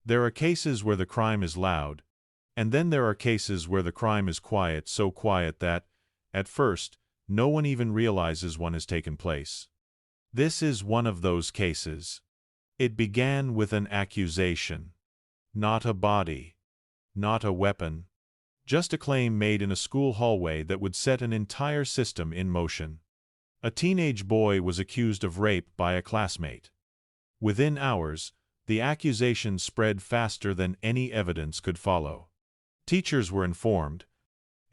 There are cases where the crime is loud, and then there are cases where the crime is quiet, so quiet that, at first, no one even realizes one has taken place. This is one of those cases. It began with an accusation. Not a body. Not a weapon. Just a claim made in a school hallway that would set an entire system in motion. A teenage boy was accused of rape by a classmate. Within hours, the accusation spread faster than any evidence could follow. Teachers were informed.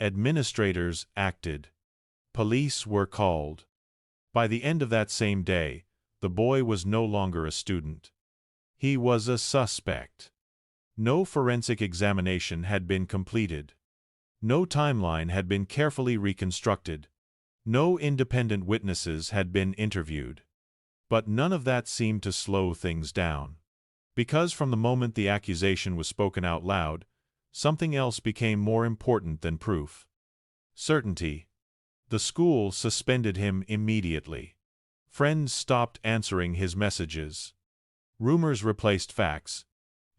Administrators acted. Police were called. By the end of that same day, the boy was no longer a student. He was a suspect. No forensic examination had been completed. No timeline had been carefully reconstructed. No independent witnesses had been interviewed. But none of that seemed to slow things down. Because from the moment the accusation was spoken out loud, something else became more important than proof. Certainty. The school suspended him immediately. Friends stopped answering his messages. Rumors replaced facts.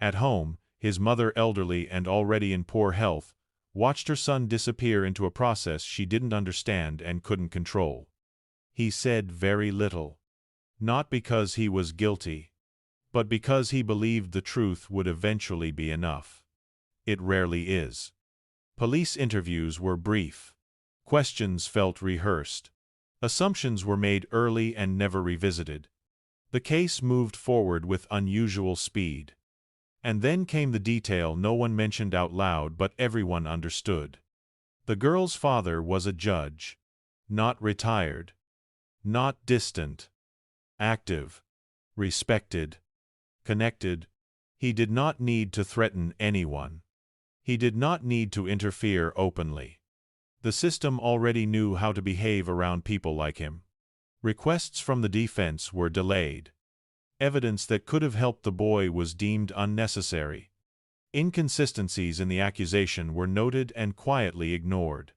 At home, his mother, elderly and already in poor health, watched her son disappear into a process she didn't understand and couldn't control. He said very little. Not because he was guilty, but because he believed the truth would eventually be enough. It rarely is. Police interviews were brief. Questions felt rehearsed. Assumptions were made early and never revisited. The case moved forward with unusual speed. And then came the detail no one mentioned out loud but everyone understood. The girl's father was a judge. Not retired. Not distant. Active. Respected. Connected. He did not need to threaten anyone. He did not need to interfere openly. The system already knew how to behave around people like him. Requests from the defense were delayed. Evidence that could have helped the boy was deemed unnecessary. Inconsistencies in the accusation were noted and quietly ignored.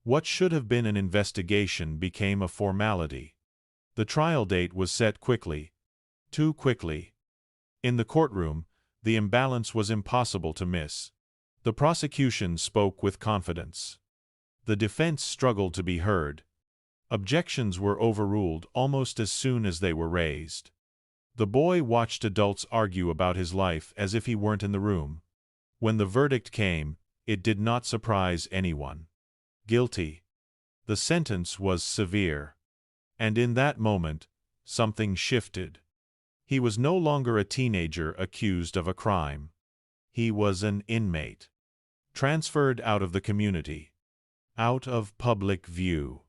What should have been an investigation became a formality. The trial date was set quickly. Too quickly. In the courtroom, the imbalance was impossible to miss. The prosecution spoke with confidence. The defense struggled to be heard. Objections were overruled almost as soon as they were raised. The boy watched adults argue about his life as if he weren't in the room. When the verdict came, it did not surprise anyone. Guilty. The sentence was severe. And in that moment, something shifted. He was no longer a teenager accused of a crime. He was an inmate. Transferred out of the community. Out of public view.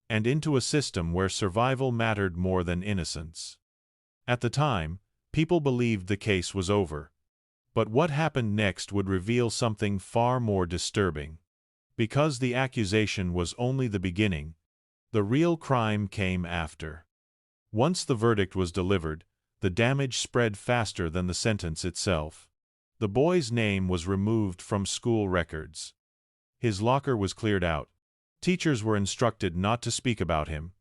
And into a system where survival mattered more than innocence. At the time, people believed the case was over. But what happened next would reveal something far more disturbing. Because the accusation was only the beginning, the real crime came after. Once the verdict was delivered, the damage spread faster than the sentence itself. The boy's name was removed from school records. His locker was cleared out. Teachers were instructed not to speak about him.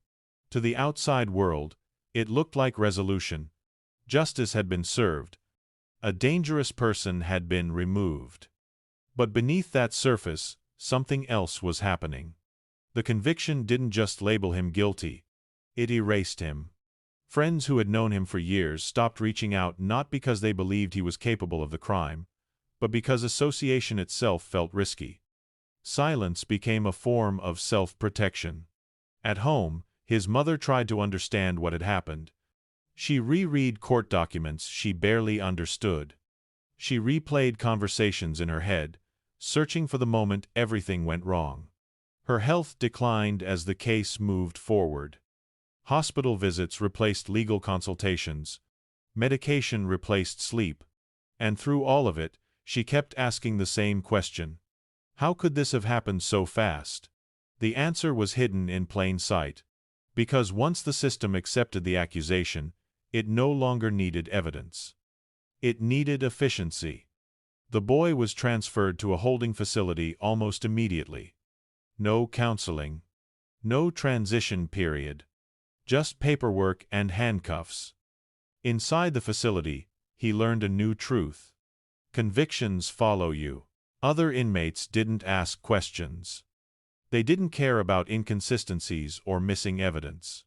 To the outside world, it looked like resolution. Justice had been served. A dangerous person had been removed. But beneath that surface, something else was happening. The conviction didn't just label him guilty. It erased him. Friends who had known him for years stopped reaching out not because they believed he was capable of the crime, but because association itself felt risky. Silence became a form of self-protection. At home, his mother tried to understand what had happened. She reread court documents she barely understood. She replayed conversations in her head, searching for the moment everything went wrong. Her health declined as the case moved forward. Hospital visits replaced legal consultations. Medication replaced sleep. And through all of it, she kept asking the same question. How could this have happened so fast? The answer was hidden in plain sight. Because once the system accepted the accusation, it no longer needed evidence. It needed efficiency. The boy was transferred to a holding facility almost immediately. No counseling. No transition period. Just paperwork and handcuffs. Inside the facility, he learned a new truth. Convictions follow you. Other inmates didn't ask questions. They didn't care about inconsistencies or missing evidence.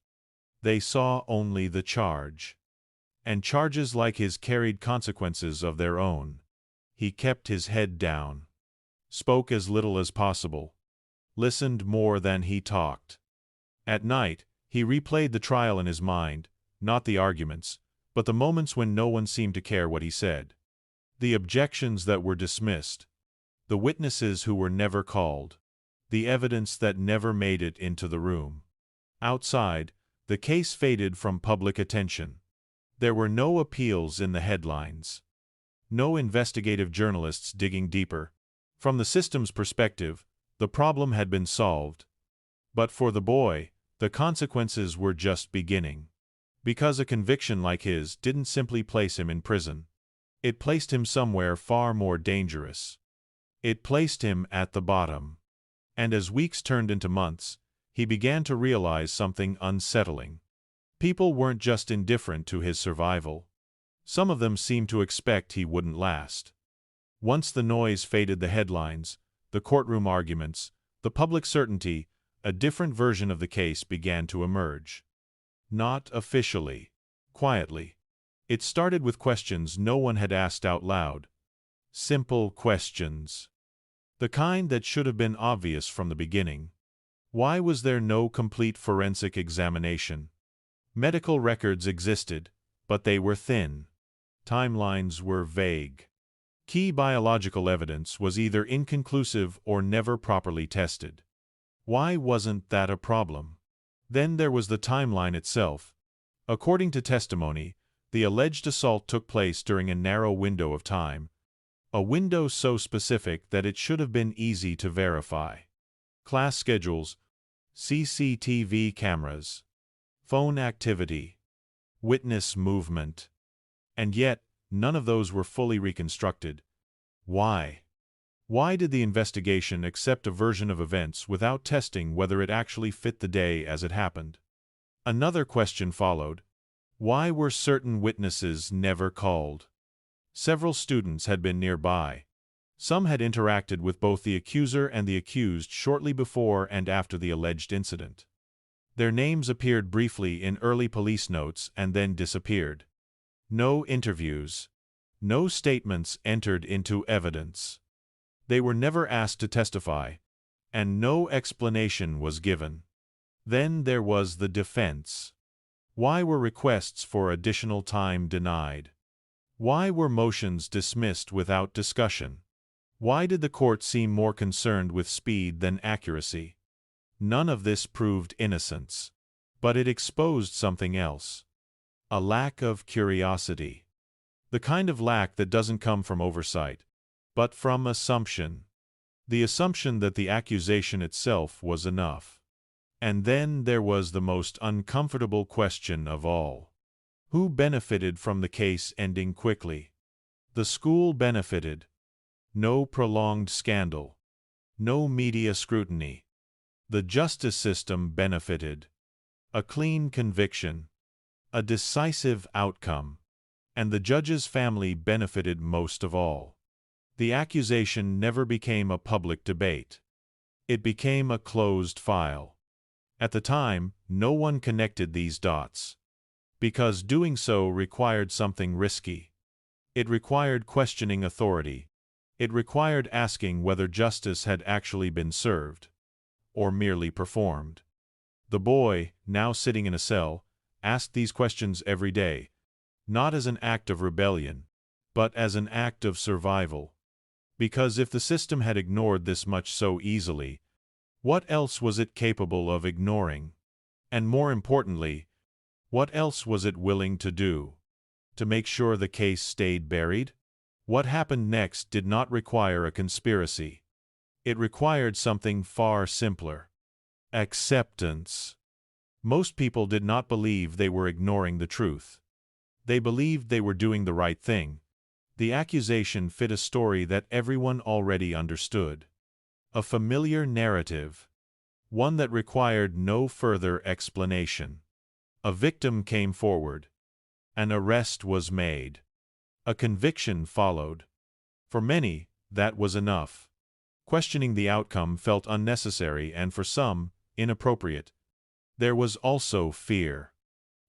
They saw only the charge. And charges like his carried consequences of their own. He kept his head down, spoke as little as possible, listened more than he talked. At night, he replayed the trial in his mind, not the arguments, but the moments when no one seemed to care what he said. The objections that were dismissed, the witnesses who were never called, the evidence that never made it into the room. Outside, the case faded from public attention. There were no appeals in the headlines. No investigative journalists digging deeper. From the system's perspective, the problem had been solved. But for the boy, the consequences were just beginning. Because a conviction like his didn't simply place him in prison. It placed him somewhere far more dangerous. It placed him at the bottom. And as weeks turned into months, he began to realize something unsettling. People weren't just indifferent to his survival. Some of them seemed to expect he wouldn't last. Once the noise faded, the headlines, the courtroom arguments, the public certainty, a different version of the case began to emerge. Not officially, quietly. It started with questions no one had asked out loud. Simple questions. The kind that should have been obvious from the beginning. Why was there no complete forensic examination? Medical records existed, but they were thin. Timelines were vague. Key biological evidence was either inconclusive or never properly tested. Why wasn't that a problem? Then there was the timeline itself. According to testimony, the alleged assault took place during a narrow window of time, a window so specific that it should have been easy to verify. Class schedules, CCTV cameras, phone activity, witness movement. And yet, none of those were fully reconstructed. Why? Why did the investigation accept a version of events without testing whether it actually fit the day as it happened? Another question followed. Why were certain witnesses never called? Several students had been nearby. Some had interacted with both the accuser and the accused shortly before and after the alleged incident. Their names appeared briefly in early police notes and then disappeared. No interviews. No statements entered into evidence. They were never asked to testify, and no explanation was given. Then there was the defense. Why were requests for additional time denied? Why were motions dismissed without discussion? Why did the court seem more concerned with speed than accuracy? None of this proved innocence. But it exposed something else. A lack of curiosity. The kind of lack that doesn't come from oversight, but from assumption. The assumption that the accusation itself was enough. And then there was the most uncomfortable question of all. Who benefited from the case ending quickly? The school benefited. No prolonged scandal. No media scrutiny. The justice system benefited. A clean conviction. A decisive outcome. And the judge's family benefited most of all. The accusation never became a public debate. It became a closed file. At the time, no one connected these dots. Because doing so required something risky. It required questioning authority. It required asking whether justice had actually been served, or merely performed. The boy, now sitting in a cell, asked these questions every day, not as an act of rebellion, but as an act of survival. Because if the system had ignored this much so easily, what else was it capable of ignoring? And more importantly, what else was it willing to do? To make sure the case stayed buried? What happened next did not require a conspiracy. It required something far simpler. Acceptance. Most people did not believe they were ignoring the truth. They believed they were doing the right thing. The accusation fit a story that everyone already understood. A familiar narrative. One that required no further explanation. A victim came forward. An arrest was made. A conviction followed. For many, that was enough. Questioning the outcome felt unnecessary and for some, inappropriate. There was also fear.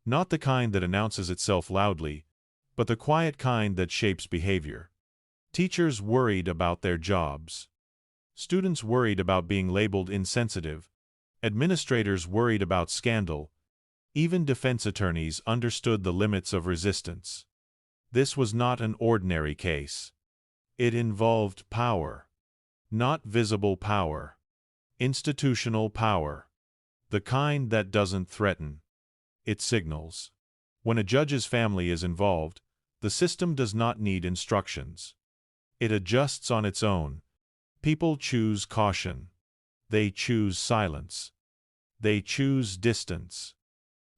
Not the kind that announces itself loudly, but the quiet kind that shapes behavior. Teachers worried about their jobs. Students worried about being labeled insensitive. Administrators worried about scandal. Even defense attorneys understood the limits of resistance. This was not an ordinary case. It involved power. Not visible power. Institutional power. The kind that doesn't threaten. It signals. When a judge's family is involved, the system does not need instructions. It adjusts on its own. People choose caution. They choose silence. They choose distance.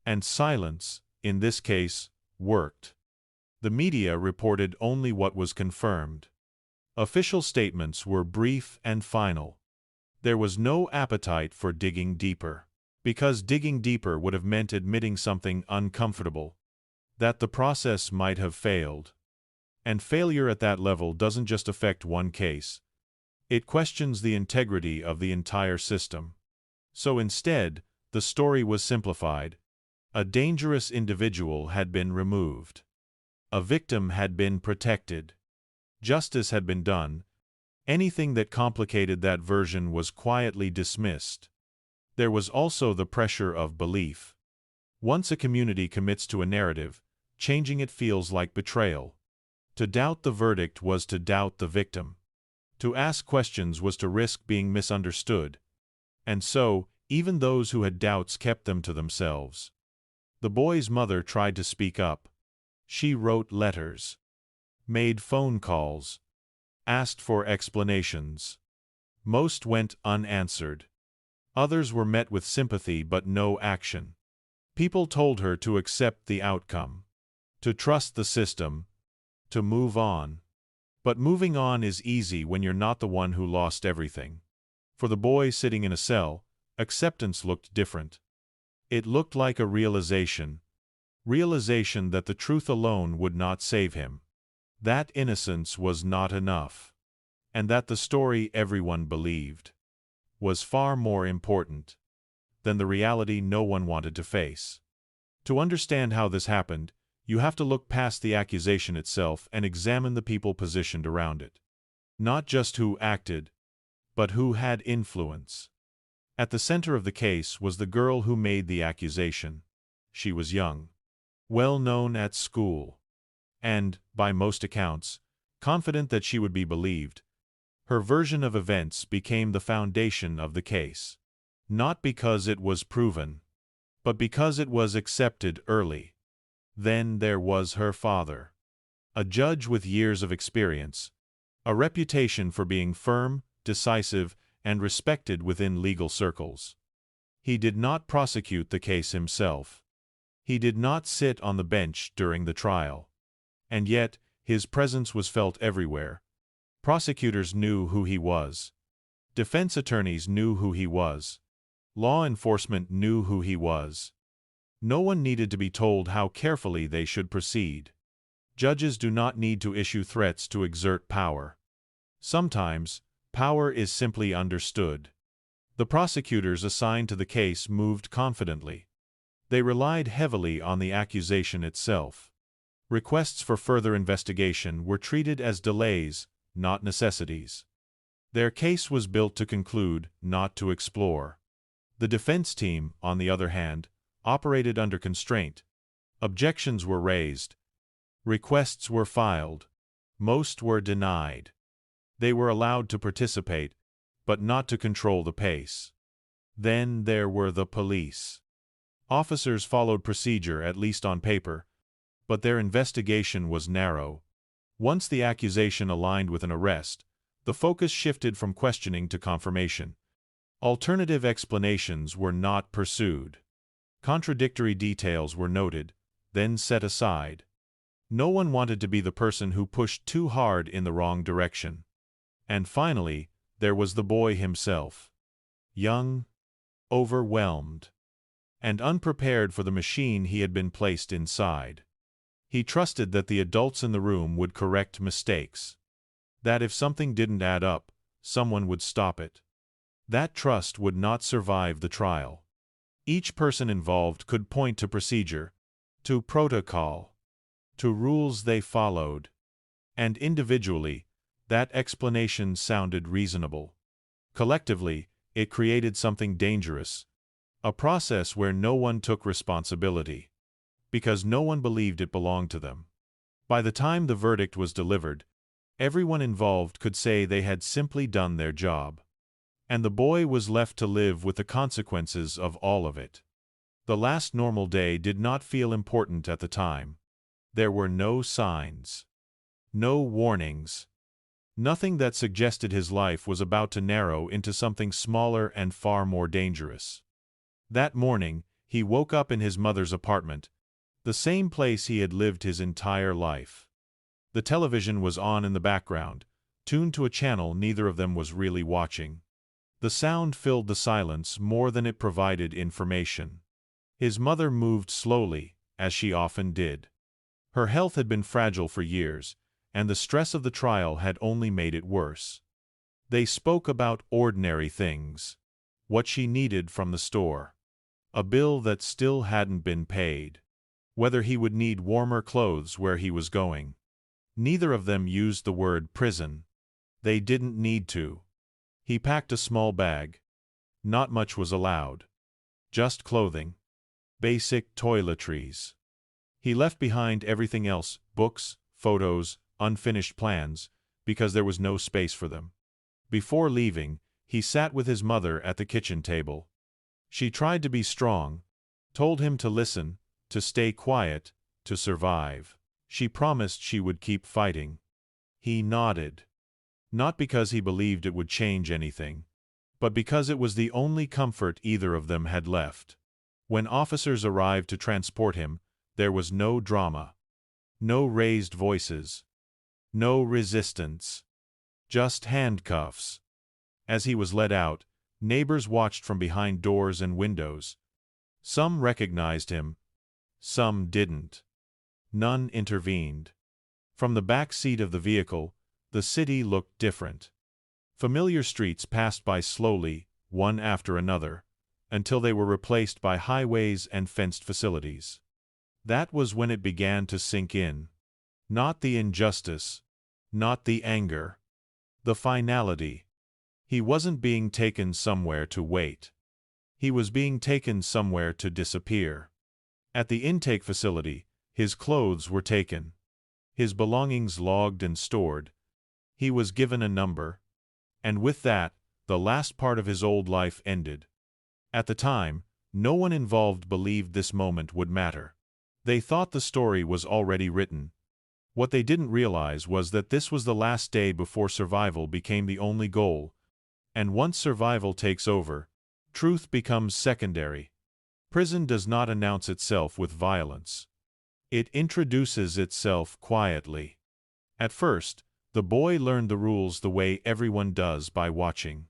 And silence, in this case, worked. The media reported only what was confirmed. Official statements were brief and final. There was no appetite for digging deeper. Because digging deeper would have meant admitting something uncomfortable. That the process might have failed. And failure at that level doesn't just affect one case. It questions the integrity of the entire system. So instead, the story was simplified. A dangerous individual had been removed. A victim had been protected. Justice had been done. Anything that complicated that version was quietly dismissed. There was also the pressure of belief. Once a community commits to a narrative, changing it feels like betrayal. To doubt the verdict was to doubt the victim. To ask questions was to risk being misunderstood. And so, even those who had doubts kept them to themselves. The boy's mother tried to speak up. She wrote letters, made phone calls, asked for explanations. Most went unanswered. Others were met with sympathy but no action. People told her to accept the outcome, to trust the system, to move on. But moving on is easy when you're not the one who lost everything. For the boy sitting in a cell, acceptance looked different. It looked like a realization that the truth alone would not save him. That innocence was not enough. And that the story everyone believed was far more important than the reality no one wanted to face. To understand how this happened, you have to look past the accusation itself and examine the people positioned around it. Not just who acted, but who had influence. At the center of the case was the girl who made the accusation. She was young, well known at school, and, by most accounts, confident that she would be believed. Her version of events became the foundation of the case. Not because it was proven, but because it was accepted early. Then there was her father. A judge with years of experience, a reputation for being firm, decisive, and respected within legal circles. He did not prosecute the case himself. He did not sit on the bench during the trial. And yet, his presence was felt everywhere. Prosecutors knew who he was. Defense attorneys knew who he was. Law enforcement knew who he was. No one needed to be told how carefully they should proceed. Judges do not need to issue threats to exert power. Sometimes, power is simply understood. The prosecutors assigned to the case moved confidently. They relied heavily on the accusation itself. Requests for further investigation were treated as delays, not necessities. Their case was built to conclude, not to explore. The defense team, on the other hand, operated under constraint. Objections were raised. Requests were filed. Most were denied. They were allowed to participate, but not to control the pace. Then there were the police. Officers followed procedure, at least on paper, but their investigation was narrow. Once the accusation aligned with an arrest, the focus shifted from questioning to confirmation. Alternative explanations were not pursued. Contradictory details were noted, then set aside. No one wanted to be the person who pushed too hard in the wrong direction. And finally, there was the boy himself. Young, overwhelmed, and unprepared for the machine he had been placed inside. He trusted that the adults in the room would correct mistakes. That if something didn't add up, someone would stop it. That trust would not survive the trial. Each person involved could point to procedure, to protocol, to rules they followed, and individually, that explanation sounded reasonable. Collectively, it created something dangerous, a process where no one took responsibility, because no one believed it belonged to them. By the time the verdict was delivered, everyone involved could say they had simply done their job. And the boy was left to live with the consequences of all of it. The last normal day did not feel important at the time. There were no signs, no warnings, nothing that suggested his life was about to narrow into something smaller and far more dangerous. That morning, he woke up in his mother's apartment, the same place he had lived his entire life. The television was on in the background, tuned to a channel neither of them was really watching. The sound filled the silence more than it provided information. His mother moved slowly, as she often did. Her health had been fragile for years, and the stress of the trial had only made it worse. They spoke about ordinary things. What she needed from the store. A bill that still hadn't been paid. Whether he would need warmer clothes where he was going. Neither of them used the word prison. They didn't need to. He packed a small bag. Not much was allowed. Just clothing. Basic toiletries. He left behind everything else, books, photos, unfinished plans, because there was no space for them. Before leaving, he sat with his mother at the kitchen table. She tried to be strong, told him to listen, to stay quiet, to survive. She promised she would keep fighting. He nodded. Not because he believed it would change anything, but because it was the only comfort either of them had left. When officers arrived to transport him, there was no drama. No raised voices. No resistance. Just handcuffs. As he was led out, neighbors watched from behind doors and windows. Some recognized him. Some didn't. None intervened. From the back seat of the vehicle, the city looked different. Familiar streets passed by slowly, one after another, until they were replaced by highways and fenced facilities. That was when it began to sink in. Not the injustice. Not the anger. The finality. He wasn't being taken somewhere to wait. He was being taken somewhere to disappear. At the intake facility, his clothes were taken. His belongings logged and stored. He was given a number. And with that, the last part of his old life ended. At the time, no one involved believed this moment would matter. They thought the story was already written. What they didn't realize was that this was the last day before survival became the only goal. And once survival takes over, truth becomes secondary. Prison does not announce itself with violence. It introduces itself quietly. At first, the boy learned the rules the way everyone does by watching.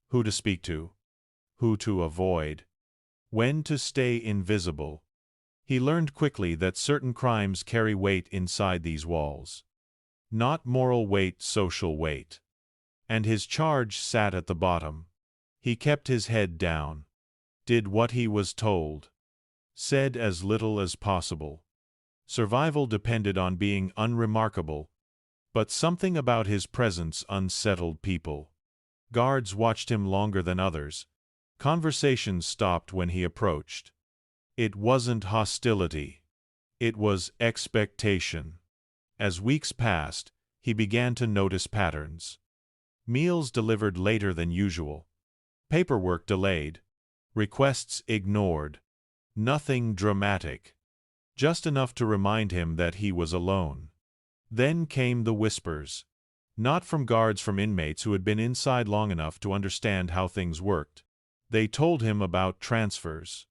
Who to speak to. Who to avoid. When to stay invisible. He learned quickly that certain crimes carry weight inside these walls. Not moral weight, social weight. And his charge sat at the bottom. He kept his head down. Did what he was told. Said as little as possible. Survival depended on being unremarkable. But something about his presence unsettled people. Guards watched him longer than others. Conversations stopped when he approached. It wasn't hostility. It was expectation. As weeks passed, he began to notice patterns. Meals delivered later than usual. Paperwork delayed. Requests ignored. Nothing dramatic. Just enough to remind him that he was alone. Then came the whispers. Not from guards, from inmates who had been inside long enough to understand how things worked. They told him about transfers.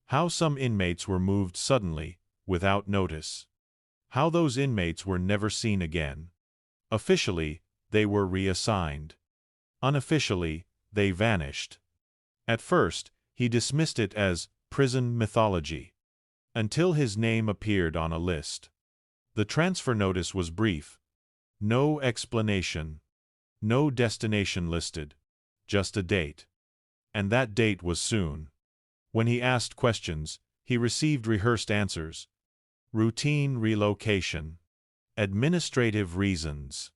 How some inmates were moved suddenly, without notice. How those inmates were never seen again. Officially, they were reassigned. Unofficially, they vanished. At first, he dismissed it as prison mythology. Until his name appeared on a list. The transfer notice was brief. No explanation. No destination listed. Just a date. And that date was soon. When he asked questions, he received rehearsed answers. Routine relocation. Administrative reasons.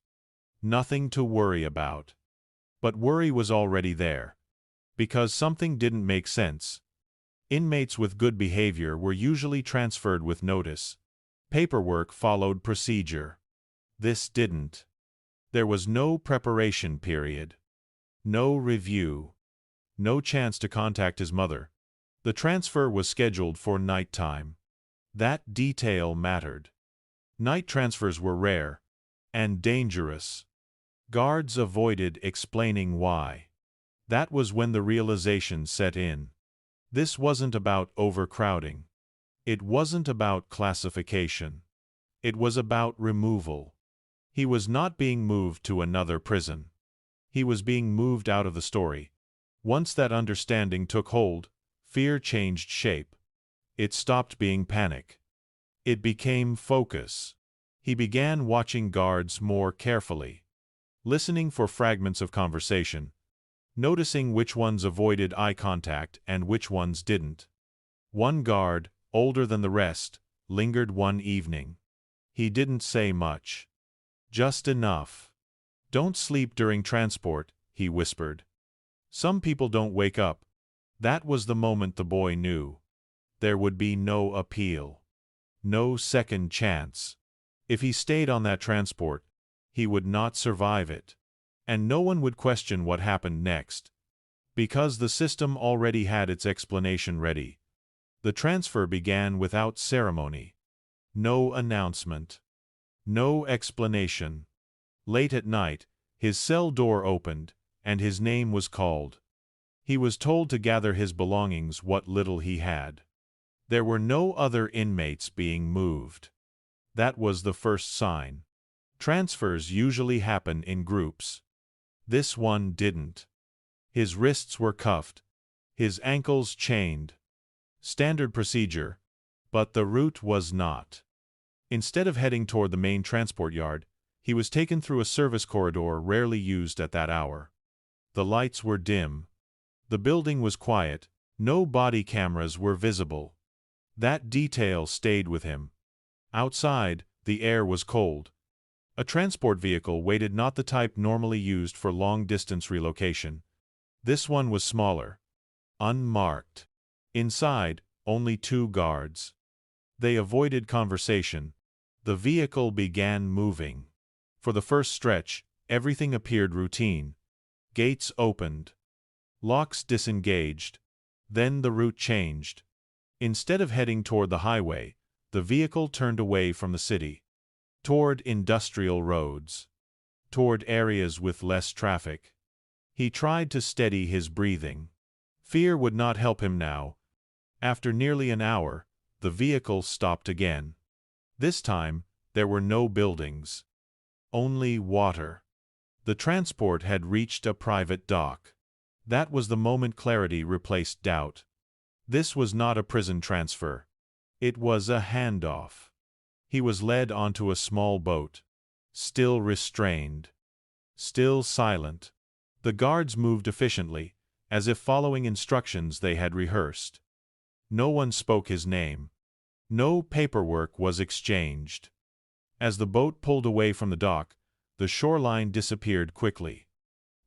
Nothing to worry about. But worry was already there. Because something didn't make sense. Inmates with good behavior were usually transferred with notice. Paperwork followed procedure. This didn't. There was no preparation period. No review. No chance to contact his mother. The transfer was scheduled for nighttime. That detail mattered. Night transfers were rare. And dangerous. Guards avoided explaining why. That was when the realization set in. This wasn't about overcrowding. It wasn't about classification. It was about removal. He was not being moved to another prison. He was being moved out of the story. Once that understanding took hold, fear changed shape. It stopped being panic. It became focus. He began watching guards more carefully. Listening for fragments of conversation. Noticing which ones avoided eye contact and which ones didn't. One guard, older than the rest, lingered one evening. He didn't say much. Just enough. "Don't sleep during transport," he whispered. "Some people don't wake up." That was the moment the boy knew. There would be no appeal. No second chance. If he stayed on that transport, he would not survive it. And no one would question what happened next. Because the system already had its explanation ready. The transfer began without ceremony. No announcement. No explanation. Late at night, his cell door opened, and his name was called. He was told to gather his belongings, what little he had. There were no other inmates being moved. That was the first sign. Transfers usually happen in groups. This one didn't. His wrists were cuffed. His ankles chained. Standard procedure. But the route was not. Instead of heading toward the main transport yard, he was taken through a service corridor rarely used at that hour. The lights were dim. The building was quiet. No body cameras were visible. That detail stayed with him. Outside, the air was cold. A transport vehicle waited, not the type normally used for long-distance relocation. This one was smaller. Unmarked. Inside, only 2 guards. They avoided conversation. The vehicle began moving. For the first stretch, everything appeared routine. Gates opened. Locks disengaged. Then the route changed. Instead of heading toward the highway, the vehicle turned away from the city. Toward industrial roads. Toward areas with less traffic. He tried to steady his breathing. Fear would not help him now. After nearly an hour, the vehicle stopped again. This time, there were no buildings. Only water. The transport had reached a private dock. That was the moment clarity replaced doubt. This was not a prison transfer. It was a handoff. He was led onto a small boat. Still restrained. Still silent. The guards moved efficiently, as if following instructions they had rehearsed. No one spoke his name. No paperwork was exchanged. As the boat pulled away from the dock, the shoreline disappeared quickly.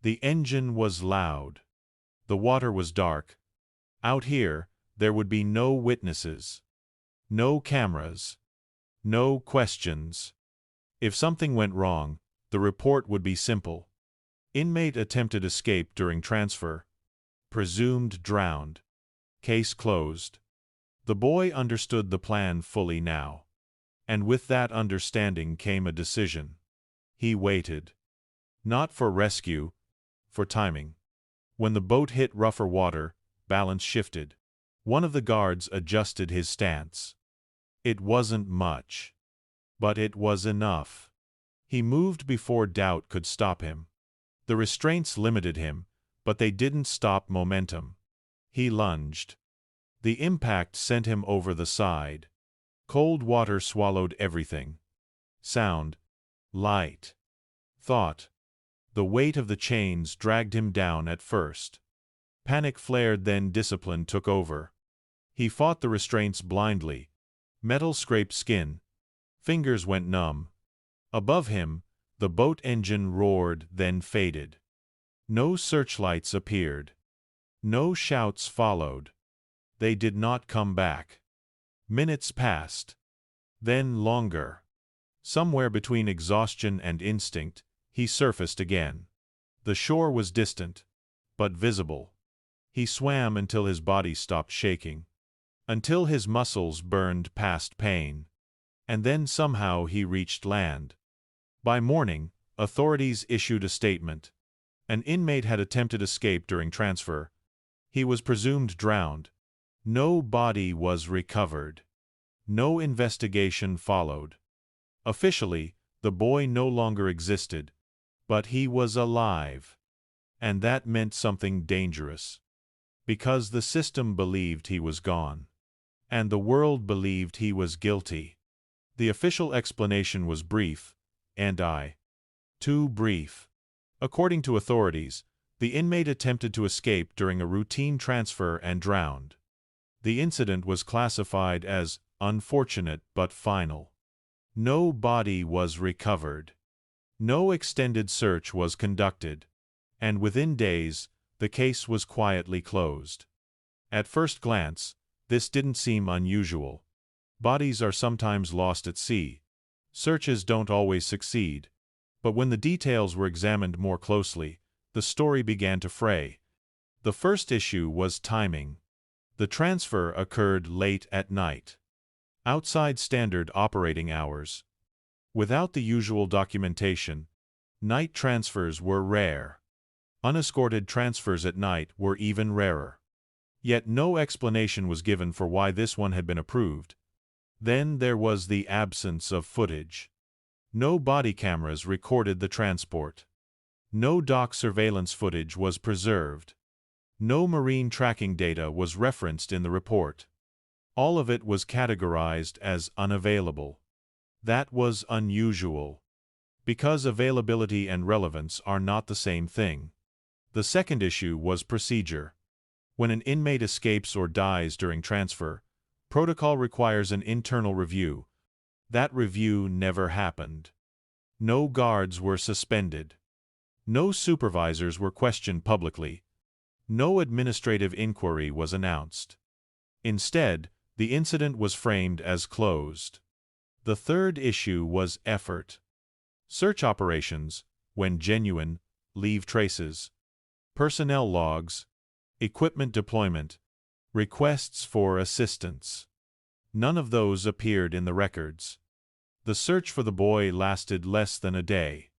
The engine was loud. The water was dark. Out here, there would be no witnesses. No cameras. No questions. If something went wrong, the report would be simple. Inmate attempted escape during transfer. Presumed drowned. Case closed. The boy understood the plan fully now. And with that understanding came a decision. He waited. Not for rescue, for timing. When the boat hit rougher water, balance shifted. One of the guards adjusted his stance. It wasn't much. But it was enough. He moved before doubt could stop him. The restraints limited him, but they didn't stop momentum. He lunged. The impact sent him over the side. Cold water swallowed everything. Sound. Light. Thought. The weight of the chains dragged him down at first. Panic flared, then discipline took over. He fought the restraints blindly. Metal scraped skin. Fingers went numb. Above him, the boat engine roared, then faded. No searchlights appeared. No shouts followed. They did not come back. Minutes passed. Then longer. Somewhere between exhaustion and instinct, he surfaced again. The shore was distant, but visible. He swam until his body stopped shaking, until his muscles burned past pain. And then somehow he reached land. By morning, authorities issued a statement. An inmate had attempted escape during transfer. He was presumed drowned. No body was recovered. No investigation followed. Officially, the boy no longer existed, but he was alive. And that meant something dangerous. Because the system believed he was gone. And the world believed he was guilty. The official explanation was brief, too brief. According to authorities, the inmate attempted to escape during a routine transfer and drowned. The incident was classified as unfortunate but final. No body was recovered. No extended search was conducted. And within days, the case was quietly closed. At first glance, this didn't seem unusual. Bodies are sometimes lost at sea. Searches don't always succeed. But when the details were examined more closely, the story began to fray. The first issue was timing. The transfer occurred late at night, outside standard operating hours. Without the usual documentation, night transfers were rare. Unescorted transfers at night were even rarer. Yet no explanation was given for why this one had been approved. Then there was the absence of footage. No body cameras recorded the transport. No dock surveillance footage was preserved. No marine tracking data was referenced in the report. All of it was categorized as unavailable. That was unusual. Because availability and relevance are not the same thing. The second issue was procedure. When an inmate escapes or dies during transfer, protocol requires an internal review. That review never happened. No guards were suspended. No supervisors were questioned publicly. No administrative inquiry was announced. Instead, the incident was framed as closed. The third issue was effort. Search operations, when genuine, leave traces. Personnel logs, equipment deployment, requests for assistance. None of those appeared in the records. The search for the boy lasted less than a day.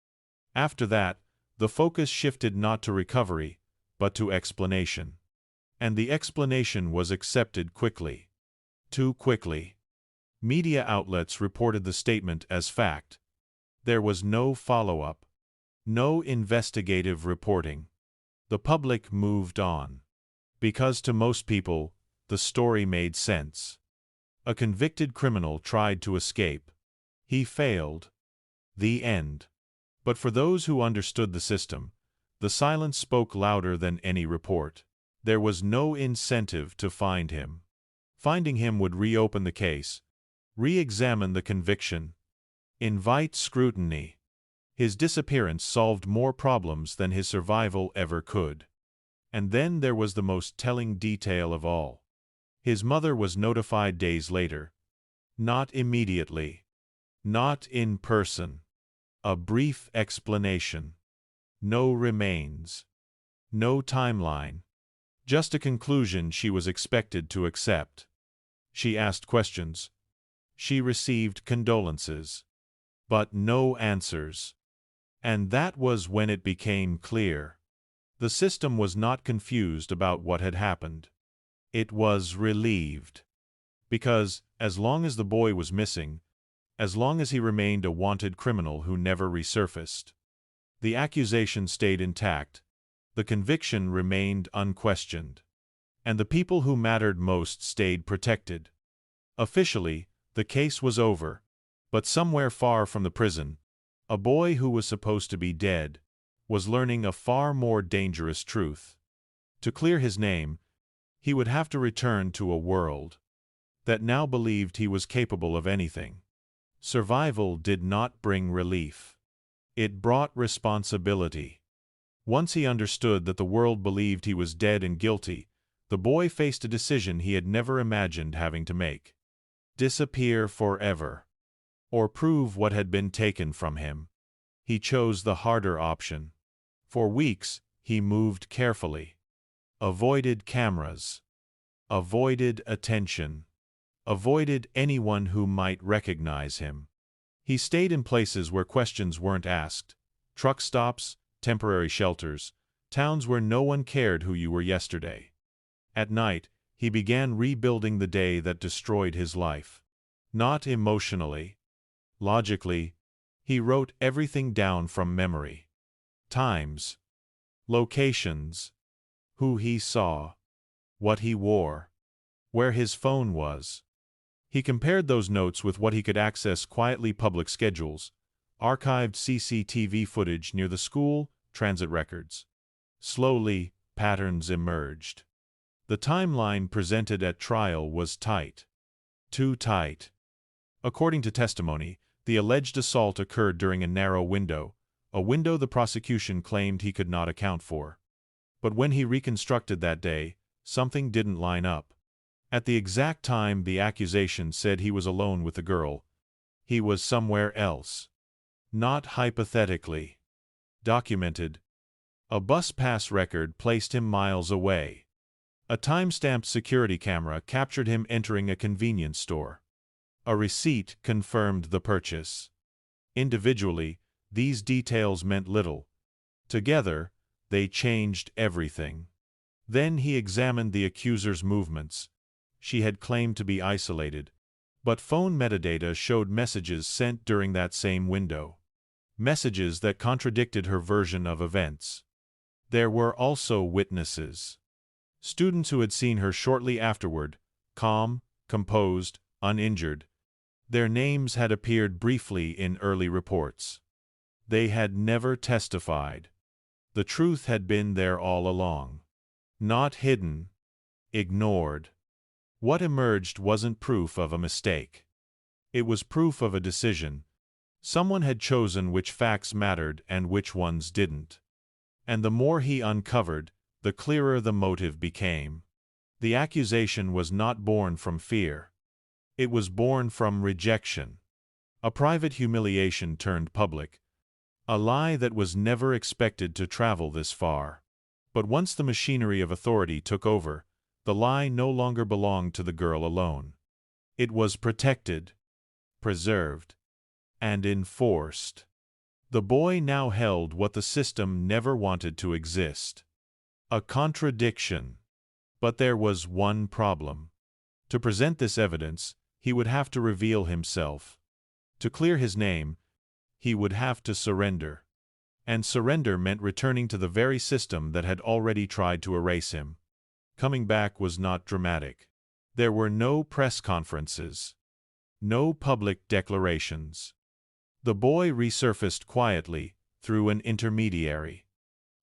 After that, the focus shifted not to recovery, but to explanation. And the explanation was accepted quickly. Too quickly. Media outlets reported the statement as fact. There was no follow-up. No investigative reporting. The public moved on. Because to most people, the story made sense. A convicted criminal tried to escape. He failed. The end. But for those who understood the system, the silence spoke louder than any report. There was no incentive to find him. Finding him would reopen the case, re-examine the conviction, invite scrutiny. His disappearance solved more problems than his survival ever could. And then there was the most telling detail of all. His mother was notified days later. Not immediately. Not in person. A brief explanation. No remains. No timeline. Just a conclusion she was expected to accept. She asked questions. She received condolences. But no answers. And that was when it became clear. The system was not confused about what had happened. It was relieved. Because, as long as the boy was missing, as long as he remained a wanted criminal who never resurfaced, the accusation stayed intact, the conviction remained unquestioned, and the people who mattered most stayed protected. Officially, the case was over, but somewhere far from the prison, a boy who was supposed to be dead was learning a far more dangerous truth. To clear his name, he would have to return to a world that now believed he was capable of anything. Survival did not bring relief. It brought responsibility. Once he understood that the world believed he was dead and guilty, the boy faced a decision he had never imagined having to make. Disappear forever, or prove what had been taken from him. He chose the harder option. For weeks, he moved carefully. Avoided cameras. Avoided attention. Avoided anyone who might recognize him. He stayed in places where questions weren't asked. Truck stops, temporary shelters, towns where no one cared who you were yesterday. At night, he began rebuilding the day that destroyed his life. Not emotionally. Logically, he wrote everything down from memory. Times. Locations. Who he saw. What he wore. Where his phone was. He compared those notes with what he could access quietly: public schedules, archived CCTV footage near the school, transit records. Slowly, patterns emerged. The timeline presented at trial was tight. Too tight. According to testimony, the alleged assault occurred during a narrow window, a window the prosecution claimed he could not account for. But when he reconstructed that day, something didn't line up. At the exact time the accusation said he was alone with the girl, he was somewhere else. Not hypothetically. Documented. A bus pass record placed him miles away. A time-stamped security camera captured him entering a convenience store. A receipt confirmed the purchase. Individually, these details meant little. Together, they changed everything. Then he examined the accuser's movements. She had claimed to be isolated, but phone metadata showed messages sent during that same window. Messages that contradicted her version of events. There were also witnesses. Students who had seen her shortly afterward, calm, composed, uninjured. Their names had appeared briefly in early reports. They had never testified. The truth had been there all along. Not hidden. Ignored. What emerged wasn't proof of a mistake. It was proof of a decision. Someone had chosen which facts mattered and which ones didn't. And the more he uncovered, the clearer the motive became. The accusation was not born from fear. It was born from rejection. A private humiliation turned public. A lie that was never expected to travel this far. But once the machinery of authority took over, the lie no longer belonged to the girl alone. It was protected, preserved, and enforced. The boy now held what the system never wanted to exist. A contradiction. But there was one problem. To present this evidence, he would have to reveal himself. To clear his name, he would have to surrender. And surrender meant returning to the very system that had already tried to erase him. Coming back was not dramatic. There were no press conferences. No public declarations. The boy resurfaced quietly, through an intermediary.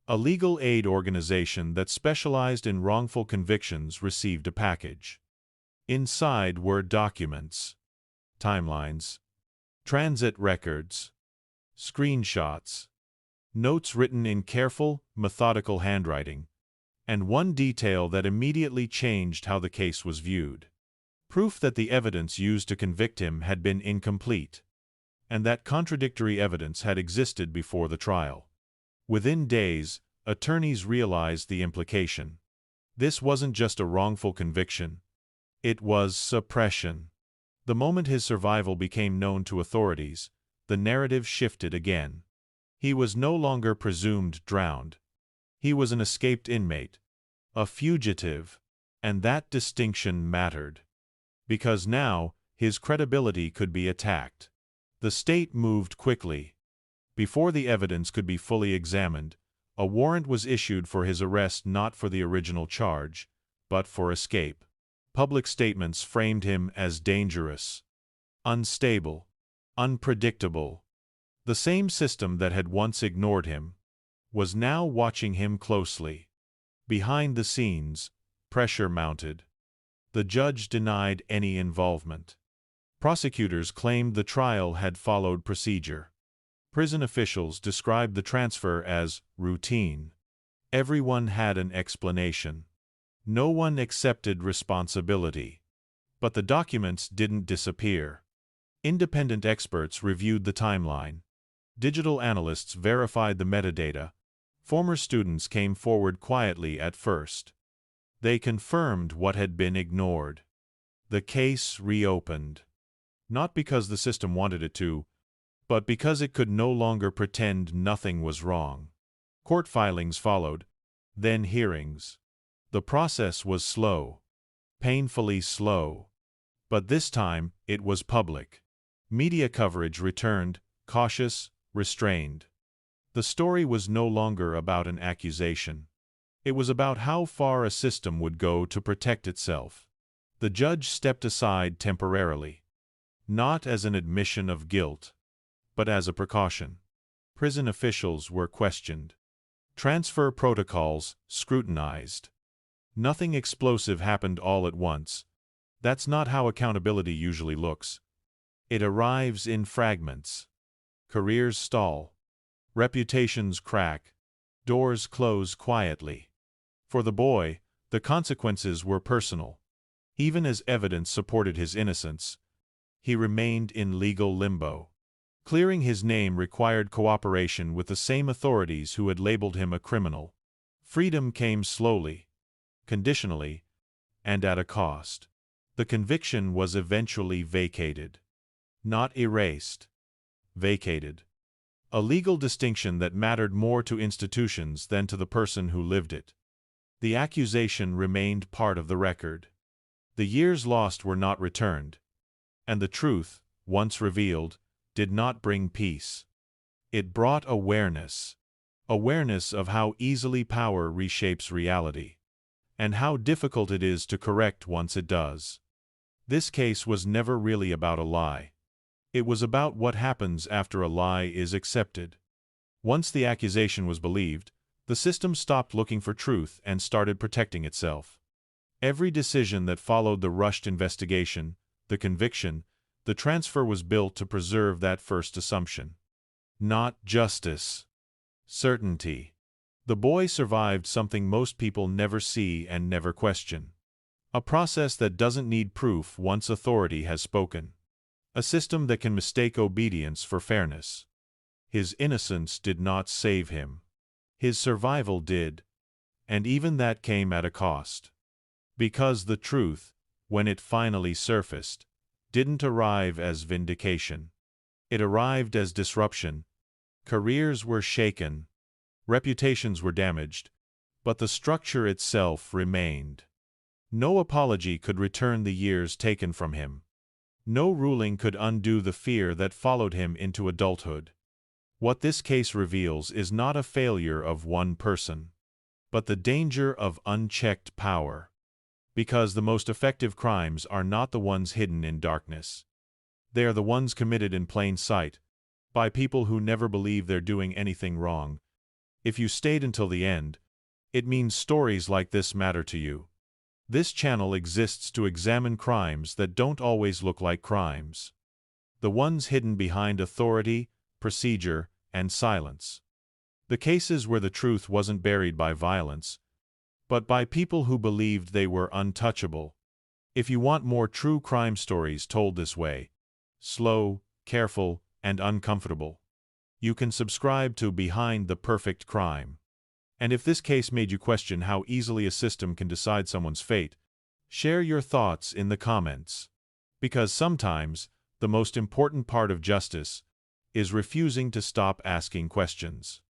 A legal aid organization that specialized in wrongful convictions received a package. Inside were documents, timelines, transit records, screenshots, notes written in careful, methodical handwriting, and one detail that immediately changed how the case was viewed. Proof that the evidence used to convict him had been incomplete, and that contradictory evidence had existed before the trial. Within days, attorneys realized the implication. This wasn't just a wrongful conviction. It was suppression. The moment his survival became known to authorities, the narrative shifted again. He was no longer presumed drowned. He was an escaped inmate, a fugitive, and that distinction mattered. Because now, his credibility could be attacked. The state moved quickly. Before the evidence could be fully examined, a warrant was issued for his arrest, not for the original charge, but for escape. Public statements framed him as dangerous, unstable, unpredictable. The same system that had once ignored him was now watching him closely. Behind the scenes, pressure mounted. The judge denied any involvement. Prosecutors claimed the trial had followed procedure. Prison officials described the transfer as routine. Everyone had an explanation. No one accepted responsibility. But the documents didn't disappear. Independent experts reviewed the timeline. Digital analysts verified the metadata. Former students came forward quietly at first. They confirmed what had been ignored. The case reopened. Not because the system wanted it to, but because it could no longer pretend nothing was wrong. Court filings followed, then hearings. The process was slow, painfully slow. But this time, it was public. Media coverage returned, cautious, restrained. The story was no longer about an accusation. It was about how far a system would go to protect itself. The judge stepped aside temporarily. Not as an admission of guilt, but as a precaution. Prison officials were questioned. Transfer protocols scrutinized. Nothing explosive happened all at once. That's not how accountability usually looks. It arrives in fragments. Careers stall. Reputations crack. Doors close quietly. For the boy, the consequences were personal. Even as evidence supported his innocence, he remained in legal limbo. Clearing his name required cooperation with the same authorities who had labeled him a criminal. Freedom came slowly, conditionally, and at a cost. The conviction was eventually vacated. Not erased. Vacated. A legal distinction that mattered more to institutions than to the person who lived it. The accusation remained part of the record. The years lost were not returned. And the truth, once revealed, did not bring peace. It brought awareness. Awareness of how easily power reshapes reality. And how difficult it is to correct once it does. This case was never really about a lie. It was about what happens after a lie is accepted. Once the accusation was believed, the system stopped looking for truth and started protecting itself. Every decision that followed the rushed investigation, the conviction, the transfer was built to preserve that first assumption. Not justice. Certainty. The boy survived something most people never see and never question. A process that doesn't need proof once authority has spoken. A system that can mistake obedience for fairness. His innocence did not save him. His survival did. And even that came at a cost. Because the truth, when it finally surfaced, didn't arrive as vindication. It arrived as disruption. Careers were shaken. Reputations were damaged. But the structure itself remained. No apology could return the years taken from him. No ruling could undo the fear that followed him into adulthood. What this case reveals is not a failure of one person, but the danger of unchecked power. Because the most effective crimes are not the ones hidden in darkness. They are the ones committed in plain sight, by people who never believe they're doing anything wrong. If you stayed until the end, it means stories like this matter to you. This channel exists to examine crimes that don't always look like crimes. The ones hidden behind authority, procedure, and silence. The cases where the truth wasn't buried by violence, but by people who believed they were untouchable. If you want more true crime stories told this way, slow, careful, and uncomfortable, you can subscribe to Behind the Perfect Crime. And if this case made you question how easily a system can decide someone's fate, share your thoughts in the comments. Because sometimes, the most important part of justice is refusing to stop asking questions.